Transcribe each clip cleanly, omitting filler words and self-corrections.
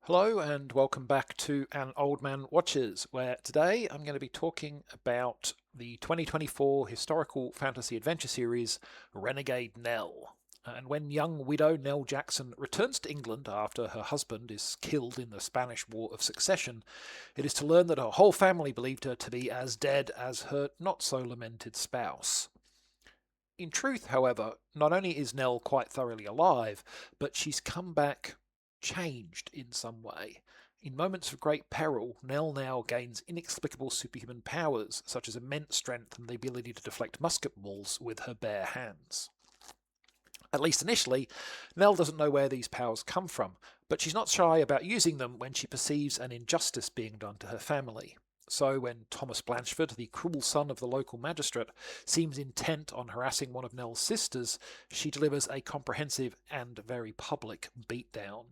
Hello and welcome back to An Old Man Watches, where today I'm going to be talking about the 2024 historical fantasy adventure series Renegade Nell. And when young widow Nell Jackson returns to England after her husband is killed in the Spanish War of Succession, it is to learn that her whole family believed her to be as dead as her not so lamented spouse. In truth, however, not only is Nell quite thoroughly alive, but she's come back changed in some way. In moments of great peril, Nell now gains inexplicable superhuman powers, such as immense strength and the ability to deflect musket balls with her bare hands. At least initially, Nell doesn't know where these powers come from, but she's not shy about using them when she perceives an injustice being done to her family. So when Thomas Blanchford, the cruel son of the local magistrate, seems intent on harassing one of Nell's sisters, she delivers a comprehensive and very public beatdown.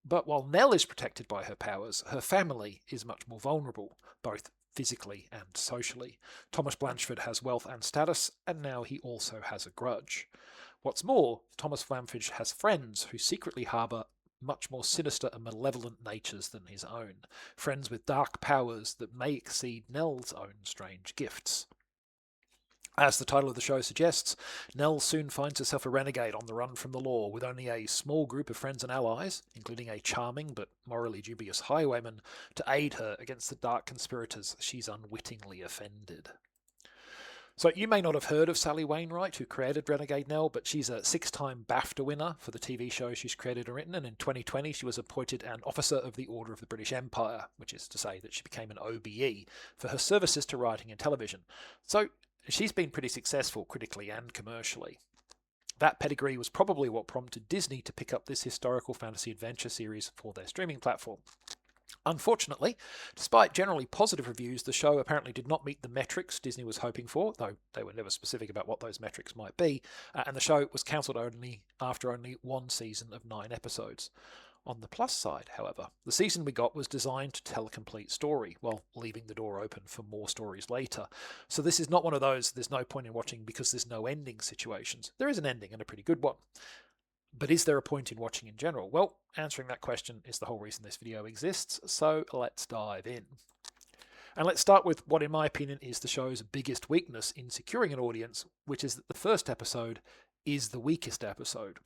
But while Nell is protected by her powers, her family is much more vulnerable, both physically and socially. Thomas Blanchford has wealth and status, and now he also has a grudge. What's more, Thomas Blanchford has friends who secretly harbour much more sinister and malevolent natures than his own, friends with dark powers that may exceed Nell's own strange gifts. As the title of the show suggests, Nell soon finds herself a renegade on the run from the law, with only a small group of friends and allies, including a charming but morally dubious highwayman, to aid her against the dark conspirators she's unwittingly offended. So you may not have heard of Sally Wainwright, who created Renegade Nell, but she's a six-time BAFTA winner for the TV show she's created and written, and in 2020 she was appointed an Officer of the Order of the British Empire, which is to say that she became an OBE, for her services to writing and television. So she's been pretty successful critically and commercially. That pedigree was probably what prompted Disney to pick up this historical fantasy adventure series for their streaming platform. Unfortunately, despite generally positive reviews, the show apparently did not meet the metrics Disney was hoping for, though they were never specific about what those metrics might be, and the show was cancelled after only one season of 9 episodes. On the plus side, however, the season we got was designed to tell a complete story, while leaving the door open for more stories later. So this is not one of those there's no point in watching because there's no ending situations. There is an ending, and a pretty good one. But is there a point in watching in general? Well, answering that question is the whole reason this video exists, so let's dive in. And let's start with what, in my opinion, is the show's biggest weakness in securing an audience, which is that the first episode is the weakest episode.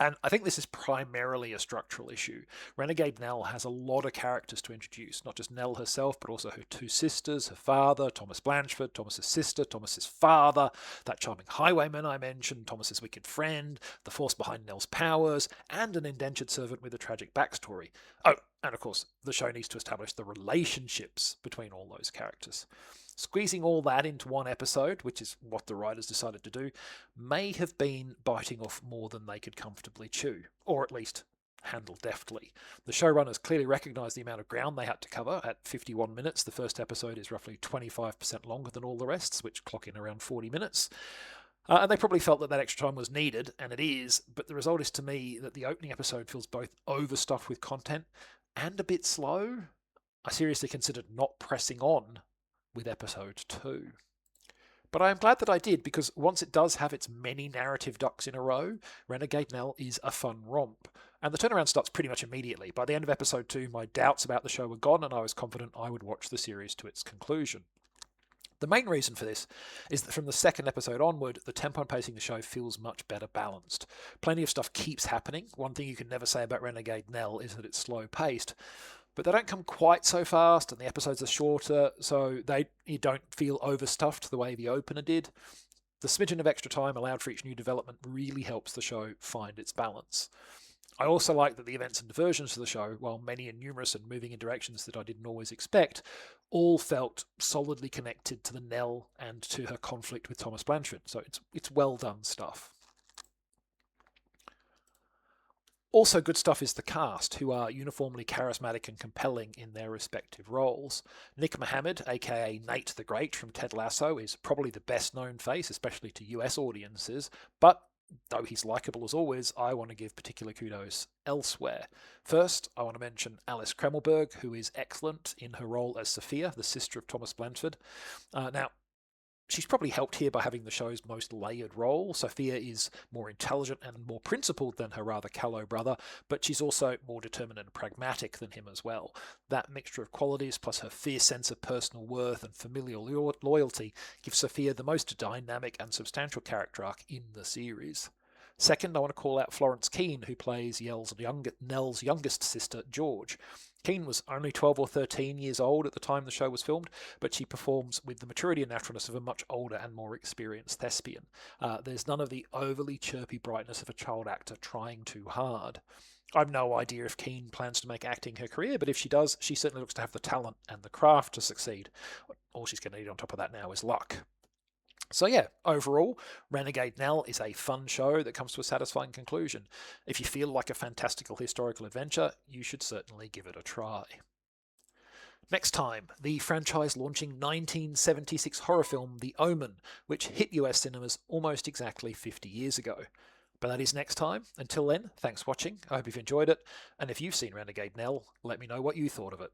And I think this is primarily a structural issue. Renegade Nell has a lot of characters to introduce, not just Nell herself, but also her two sisters, her father, Thomas Blanchford, Thomas's sister, Thomas's father, that charming highwayman I mentioned, Thomas's wicked friend, the force behind Nell's powers, and an indentured servant with a tragic backstory. Oh, and of course, the show needs to establish the relationships between all those characters. Squeezing all that into one episode, which is what the writers decided to do, may have been biting off more than they could comfortably chew, or at least handle deftly. The showrunners clearly recognised the amount of ground they had to cover. At 51 minutes, the first episode is roughly 25% longer than all the rest, which clock in around 40 minutes. And they probably felt that extra time was needed, and it is, but the result is to me that the opening episode feels both overstuffed with content and a bit slow. I seriously considered not pressing on with episode 2. But I am glad that I did, because once it does have its many narrative ducks in a row, Renegade Nell is a fun romp. And the turnaround starts pretty much immediately. By the end of episode 2, my doubts about the show were gone, and I was confident I would watch the series to its conclusion. The main reason for this is that from the second episode onward, the tempo and pacing of the show feels much better balanced. Plenty of stuff keeps happening. One thing you can never say about Renegade Nell is that it's slow paced, but they don't come quite so fast, and the episodes are shorter, so you don't feel overstuffed the way the opener did. The smidgen of extra time allowed for each new development really helps the show find its balance. I also like that the events and diversions of the show, while many and numerous and moving in directions that I didn't always expect, all felt solidly connected to the Nell and to her conflict with Thomas Blanchard. So it's well done stuff. Also good stuff is the cast, who are uniformly charismatic and compelling in their respective roles. Nick Mohammed, aka Nate the Great from Ted Lasso, is probably the best known face, especially to US audiences, but though he's likeable as always, I want to give particular kudos elsewhere. First, I want to mention Alice Kremmelberg, who is excellent in her role as Sophia, the sister of Thomas Blanchard. Now, She's probably helped here by having the show's most layered role. Sophia is more intelligent and more principled than her rather callow brother, but she's also more determined and pragmatic than him as well. That mixture of qualities, plus her fierce sense of personal worth and familial loyalty, gives Sophia the most dynamic and substantial character arc in the series. Second, I want to call out Florence Keane, who plays Nell's youngest sister, George. Keane was only 12 or 13 years old at the time the show was filmed, but she performs with the maturity and naturalness of a much older and more experienced thespian. There's none of the overly chirpy brightness of a child actor trying too hard. I've no idea if Keane plans to make acting her career, but if she does, she certainly looks to have the talent and the craft to succeed. All she's going to need on top of that now is luck. So yeah, overall, Renegade Nell is a fun show that comes to a satisfying conclusion. If you feel like a fantastical historical adventure, you should certainly give it a try. Next time, the franchise launching 1976 horror film The Omen, which hit US cinemas almost exactly 50 years ago. But that is next time. Until then, thanks for watching. I hope you've enjoyed it. And if you've seen Renegade Nell, let me know what you thought of it.